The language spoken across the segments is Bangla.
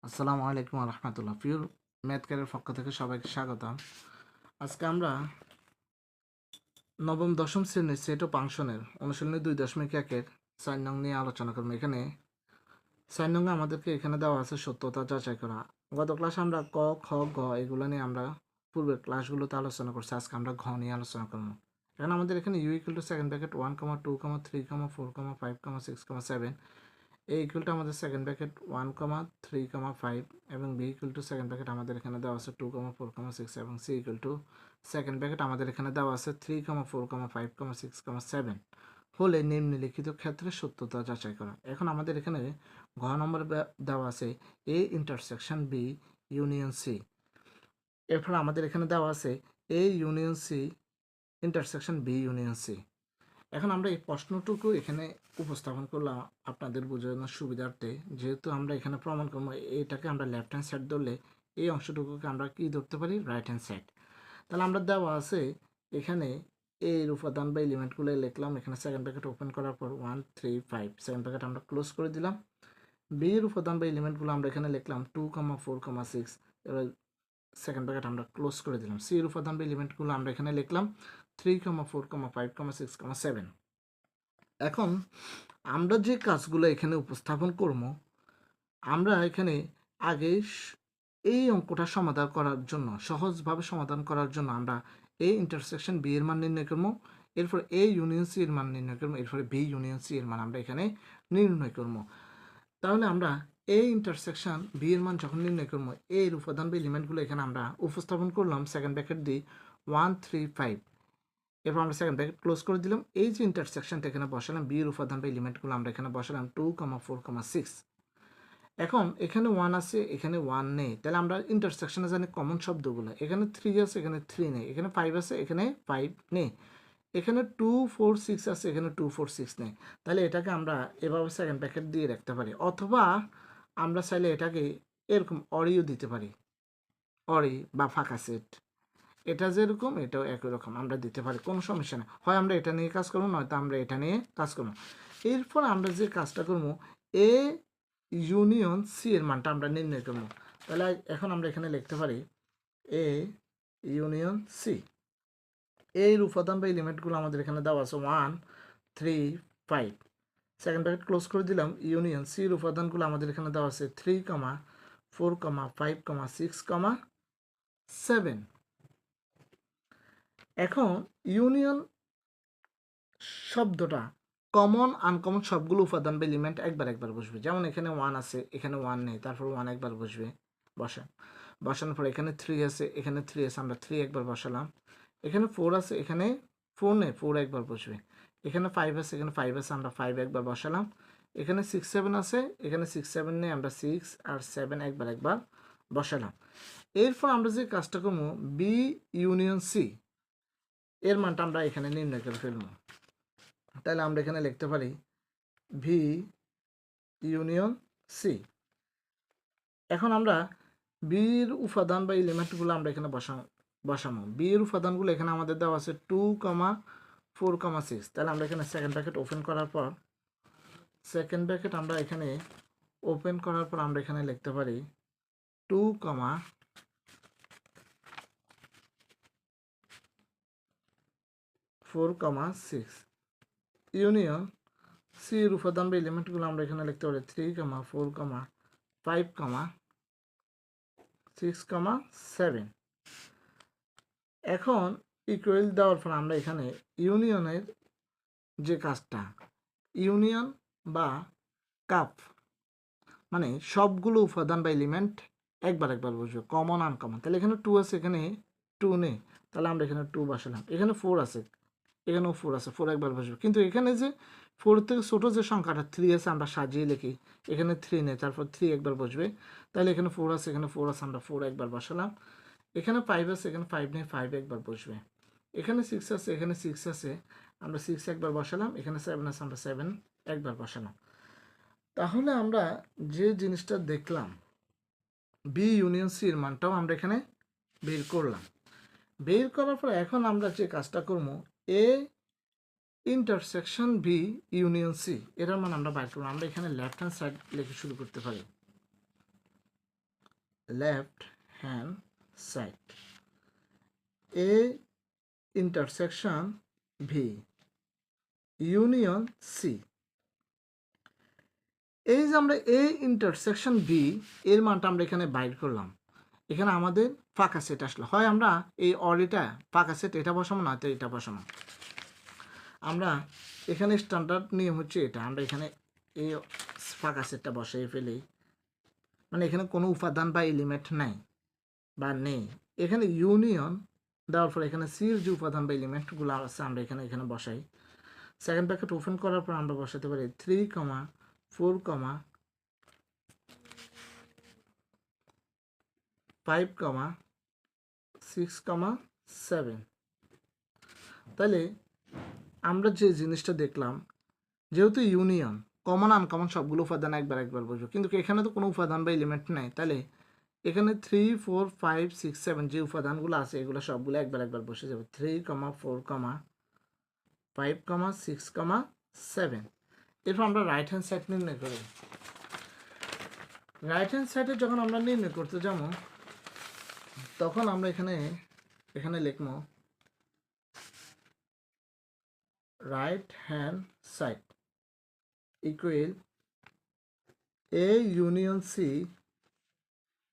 আসসালামু আলাইকুম রহমতুল্লাহ। পিওর ম্যাথ ক্যারের পক্ষ থেকে সবাইকে স্বাগতম। আজকে আমরা নবম দশম শ্রেণীর সেট ও ফাংশনের অনুশীলনী 2.1-এর 4 নং নিয়ে আলোচনা করবো। এখানে 4 নং আমাদেরকে এখানে দেওয়া আছে সত্যতা যাচাই করা। গত ক্লাসে আমরা ক, খ, গ এগুলো নিয়ে আমরা পূর্বের ক্লাসগুলোতে আলোচনা করছি। আজকে আমরা ঘ নিয়ে আলোচনা করবো। এখানে আমাদের এখানে U equal to second bracket 1, 2, 3, 4, 5, 6, 7, A equal to আমাদের সেকেন্ড ব্র্যাকেট 1, 3, 5 এবং B equal to second bracket আমাদের এখানে দেওয়া আছে 2, 4, 6 এবং C equal to second bracket আমাদের এখানে দেওয়া আছে 3, 4, 5, 6, 7 হলে নিম্নলিখিত ক্ষেত্রে সত্যতা যাচাই করা। এখন আমাদের এখানে ঘ নম্বর দেওয়া আছে A intersection B union C. এরপর আমাদের এখানে দেওয়া আছে A union C intersection B union C. এখন আমরা এই প্রশ্নটুকু এখানে উপস্থাপন করলাম আপনাদের বোঝানোর সুবিধার্থে। যেহেতু আমরা এখানে প্রমাণ করবো এটাকে আমরা লেফট হ্যান্ড সাইড ধরলে এই অংশটুকুকে আমরা কি ধরতে পারি, রাইট হ্যান্ড সাইড। তাহলে আমরা দেওয়া আছে এখানে এর উপাদান বা এলিমেন্টগুলো লিখলাম। এখানে সেকেন্ড ব্র্যাকেট ওপেন করার পর 1, 3, 5 সেকেন্ড ব্র্যাকেট আমরা ক্লোজ করে দিলাম। বি এর উপাদান বা এলিমেন্টগুলো আমরা এখানে লিখলাম 2, 4, 6 এবার সেকেন্ড ব্র্যাকেট আমরা ক্লোজ করে দিলাম। সি এর উপাদান বা এলিমেন্টগুলো আমরা এখানে লিখলাম 3, 4, 5, 6, 7। এখন আমরা যে কাজগুলো এখানে উপস্থাপন করব, আমরা এখানে আগে এই অঙ্কটা সমাধান করার জন্য, সহজভাবে সমাধান করার জন্য আমরা এ ইন্টারসেকশন বি এর মান নির্ণয় করবো, এরপর এ ইউনিয়ন সি এর মান নির্ণয় করবো, এরপরে বি ইউনিয়ন সি এর মান আমরা এখানে নির্ণয় করবো। তাহলে আমরা এ ইন্টারসেকশন বি এর মান যখন নির্ণয় করবো, এর উপাদান বা এলিমেন্টগুলো এখানে আমরা উপস্থাপন করলাম সেকেন্ড ব্র্যাকেট দিয়ে 1, 3, 5। এরপর আমরা সেকেন্ড ব্র্যাকেট ক্লোজ করে দিলাম। এই যে ইন্টারসেকশনটা এখানে বসালাম, বি এর উপাদান বা এলিমেন্টগুলো আমরা এখানে বসালাম 2, 4, 6। এখন এখানে 1 আছে, এখানে 1 নেই, তাহলে আমরা ইন্টারসেকশনে জানি কমন শব্দগুলো। এখানে 3 আছে, এখানে 3 নেই, এখানে 5 আছে, এখানে 5 নেই, এখানে 2, 4, 6 আছে, এখানে 2, 4, 6 নেই। তাহলে এটাকে আমরা এভাবে সেকেন্ড ব্র্যাকেট দিয়ে রাখতে পারি, অথবা আমরা চাইলে এটাকে এরকম অরিও দিতে পারি, অরি বা ফাঁকা সেট। এটা যেরকম এটাও একই রকম আমরা দিতে পারি, কোনো সমস্যা নেই। হয় আমরা এটা নিয়ে কাজ করবো, নয়তো আমরা এটা নিয়ে কাজ করবো। এরপর আমরা যে কাজটা করবো, এ ইউনিয়ন সি এর মানটা আমরা নির্ণয় করবো। তাহলে এখন আমরা এখানে লিখতে পারি এ ইউনিয়ন সি। এর উপাদান বা এলিমেন্টগুলো আমাদের এখানে দেওয়া আছে 1, 3, 5 সেকেন্ড ব্র্যাকেট ক্লোজ করে দিলাম। ইউনিয়ন সি এর উপাদানগুলো আমাদের এখানে দেওয়া আছে 3, 4, 5, 6, 7। এখন ইউনিয়ন শব্দটা কমন আনকমন সবগুলো উপাদান বা এলিমেন্ট একবার একবার বসবে। যেমন এখানে 1 আছে, এখানে 1 নেই, তারপর 1 একবার বসবে, বসানোর পর এখানে 3 আছে, এখানে 3 আছে, আমরা 3 একবার বসালাম। এখানে 4 আছে, এখানে 4 নেই, 4 একবার বসবে। এখানে 5 আছে, এখানে 5 আছে, আমরা 5 একবার বসালাম। এখানে 6, 7 আছে, এখানে 6, 7 নেই, আমরা 6 আর 7 একবার একবার বসালাম। এরপর আমরা যে কাজটা করবো, বি ইউনিয়ন সি এর মানটা আমরা এখানে নির্ণয় করে ফেলবো। তাহলে আমরা এখানে লিখতে পারি ভি ইউনিয়ন সি। এখন আমরা বির উপাদান বা এলিমেন্টগুলো আমরা এখানে বসাবো। বির উপাদানগুলো এখানে আমাদের দেওয়া আছে 2, 4, 6। তাহলে আমরা এখানে সেকেন্ড ব্র্যাকেট ওপেন করার পর আমরা এখানে লিখতে পারি 2, 4, 6 ইউনিয়ন সি এর উপাদান বা এলিমেন্টগুলো আমরা এখানে লিখতে পারি 3, 4, 5, 6, 7। এখন ইকুয়াল দেওয়ার পর আমরা এখানে ইউনিয়নের যে কাজটা, ইউনিয়ন বা কাপ মানে সবগুলো উপাদান বা এলিমেন্ট একবার একবার বসবে, কমন আনকমন। তাহলে এখানে 2 আছে, এখানে 2 নেই, তাহলে আমরা এখানে 2 বসালাম। এখানে 4 আছে, এখানেও 4 আছে, 4 একবার বসবে। কিন্তু এখানে যে 4 থেকে ছোটো যে সংখ্যাটা 3 আছে, আমরা সাজিয়ে লিখি, এখানে 3 নেই, তারপর 3 একবার বসবে। তাহলে এখানে 4 আছে, এখানে 4 আছে, আমরা 4 একবার বসালাম। এখানে 5 আছে, এখানে 5 নেই, 5 একবার বসবে। এখানে 6 আছে, এখানে 6 আছে, আমরা 6 একবার বসালাম। এখানে 7 আছে, আমরা 7 একবার বসালাম। তাহলে আমরা যে জিনিসটা দেখলাম, বি ইউনিয়ন সি এর মানটাও আমরা এখানে বের করলাম। বের করার পর এখন আমরা যে কাজটা করবো, A intersection B union C এটার মান আমরা বাইর করবো। আমরা এখানে লেফট হ্যান্ড সাইড লিখে শুরু করতে পারি। Left hand side A intersection V union C. এই যে আমরা এ ইন্টারসেকশন বি এর মানটা আমরা এখানে বাইর করলাম, এখানে আমাদের ফাঁকা সেট আসলো। হয় আমরা এই অরিটা ফাঁকা সেট এটা বসাবো, না তো এটা বসাবো। আমরা এখানে স্ট্যান্ডার্ড নিয়ম হচ্ছে এটা, আমরা এখানে এই ফাঁকা সেটটা বসাই ফেলি, মানে এখানে কোনো উপাদান বা এলিমেন্ট নাই বা নেই। এখানে ইউনিয়ন দেওয়ার পর এখানে সির যে উপাদান বা এলিমেন্টগুলো আছে আমরা এখানে এখানে বসাই। সেকেন্ড ব্র্যাকেট ওপেন করার পর আমরা বসাতে পারি 3, 4, 5, 6, 7। তাহলে আমরা যে জিনিসটা দেখলাম, যেহেতু ইউনিয়ন কমন আনকমন সবগুলো উপাদান একবার একবার বসবো, কিন্তু এখানে তো কোনো উপাদান বা এলিমেন্ট নাই, তাহলে এখানে 3, 4, 5, 6, 7 যে উপাদানগুলো আছে এগুলো সবগুলো একবার একবার বসে যাবে। 3, 4, 5, 6, 7। এরপর আমরা রাইট হ্যান্ড সাইড নির্ণয় করি। রাইট হ্যান্ড সাইডে যখন আমরা নির্ণয় করতে যাবো তখন আমরা এখানে এখানে লিখবো right hand side equal A union C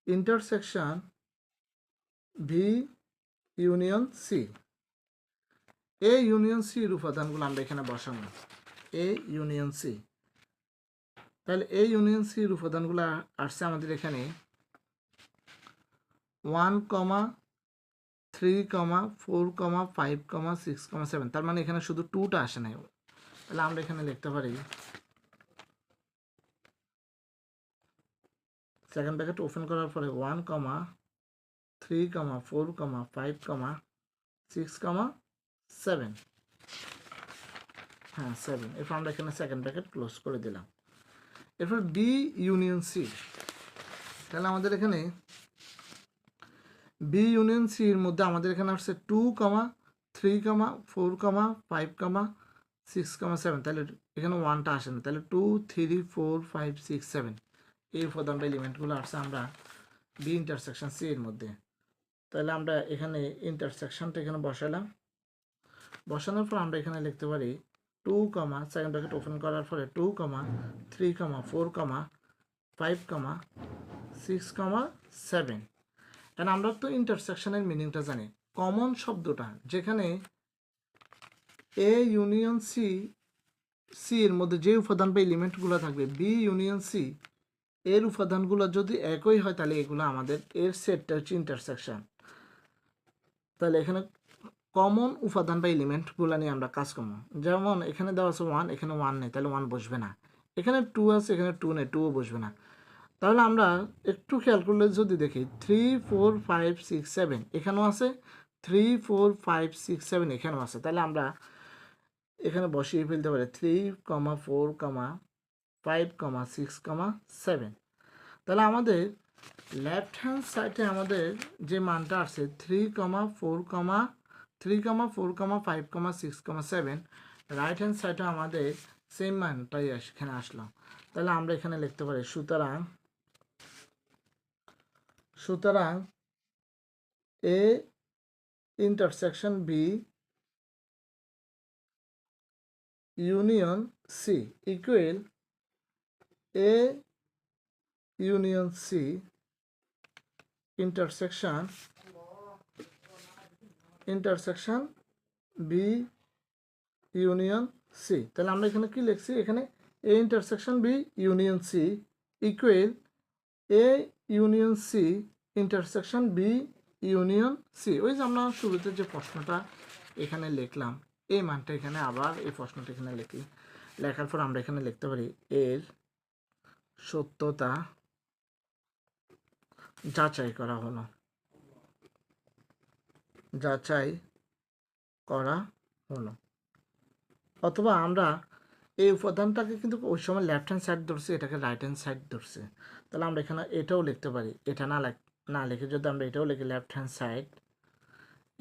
intersection V union C. A union সির উপাদানগুলো আমরা এখানে বসাবো, এ ইউনিয়ন সি। তাহলে এ ইউনিয়ন সির উপাদানগুলো আসছে আমাদের এখানে 1, 3, 4, 5, 6, 7। তার মানে এখানে শুধু 2টা আসে নাই। তাহলে আমরা এখানে লিখতে পারি সেকেন্ড ব্র্যাকেট ওপেন করার পরে 1, 3, 4, 5, 6, 7। হ্যাঁ 7। এরপর আমরা এখানে সেকেন্ড ব্র্যাকেট ক্লোজ করে দিলাম। এরপর বি ইউনিয়ন সি। তাহলে আমাদের এখানে বি ইউনিয়ন সি এর মধ্যে আমাদের এখানে আসছে 2, 3, 4, 5, 6, 7। তাহলে এখানে 1টা আসে না, তাহলে 2, 3, 4, 5, 6, 7 এই উপাদান বা এলিমেন্টগুলো আসছে আমরা বি ইন্টারসেকশন সি এর মধ্যে। তাহলে আমরা এখানে ইন্টারসেকশনটা এখানে বসালাম। বসানোর পর আমরা এখানে লিখতে পারি 2, সেকেন্ড ব্র্যাকেট ওপেন করার পরে 2, 3, 4, 5, 6, 7। কারণ আমরা তো ইন্টারসেকশনের মিনিংটা জানি, কমন শব্দটা যেখানে এ ইউনিয়ন সি সি এর মধ্যে যে উপাদান বা এলিমেন্টগুলো থাকবে বি ইউনিয়ন সি এর উপাদানগুলো যদি একই হয় তাহলে এগুলো আমাদের এর সেটটা হচ্ছে ইন্টারসেকশন। তাহলে এখানে কমন উপাদান বা এলিমেন্টগুলো নিয়ে আমরা কাজ করবো। যেমন এখানে দেওয়া আছে 1, এখানে 1 নেই, তাহলে 1 বসবে না। এখানে 2 আছে, এখানে 2 নেই, 2ও বসবে না। তাহলে আমরা একটু খেয়াল করলে যদি দেখি 3, 4, 5, 6, 7 এখানেও আছে, 3, 4, 5, 6, 7 এখানেও আছে। তাহলে আমরা এখানে বসিয়ে ফেলতে পারি 3, 4, 5, 6, 7। তাহলে আমাদের লেফট হ্যান্ড সাইডে আমাদের যে মানটা আসছে 3, 4, 3, 4, 5, 6, 7, রাইট হ্যান্ড সাইডে আমাদের সেম মানটাই এখানে আসলো। তাহলে আমরা এখানে লিখতে পারি সুতরাং A intersection B union C equal A union C intersection B union C. তাহলে আমরা এখানে কি লিখছি, এখানে A intersection B union C equal A union C intersection B union C. ওই যে আমরা শুরুতে যে প্রশ্নটা এখানে লিখলাম এই মানটা এখানে আবার এই প্রশ্নটা এখানে লিখি, লেখার পর আমরা এখানে লিখতে পারি এর সত্যতা যাচাই করা হলো, যাচাই করা হলো। অথবা আমরা এই উপাদানটাকে কিন্তু ওই সময় লেফট হ্যান্ড সাইড ধরছি, এটাকে রাইট হ্যান্ড সাইড ধরছে। তাহলে আমরা এখানে এটাও লিখতে পারি, এটা না লিখে যদি আমরা এটাও লিখি left hand side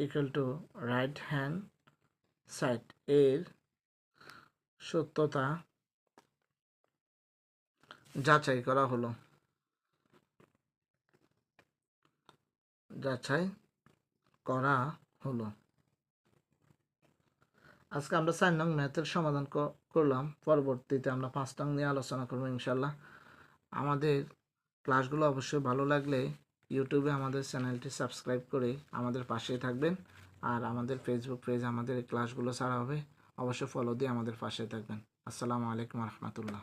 equal to right hand side এর সত্যতা যাচাই করা হলো। যাচাই করা হলো। আজকে আমরা 4 নং ম্যাথের সমাধান করলাম। পরবর্তীতে আমরা 5 নং নিয়ে আলোচনা করবো ইনশাল্লাহ। আমাদের ক্লাসগুলো অবশ্যই ভালো লাগলে ইউটিউবে আমাদের চ্যানেলটি সাবস্ক্রাইব করে আমাদের পাশেই থাকবেন। আর আমাদের ফেসবুক পেজ আমাদের এই ক্লাসগুলো ছাড়া হবে, অবশ্যই ফলো দিয়ে আমাদের পাশে থাকবেন। আসসালামু আলাইকুম রহমতুল্লাহ।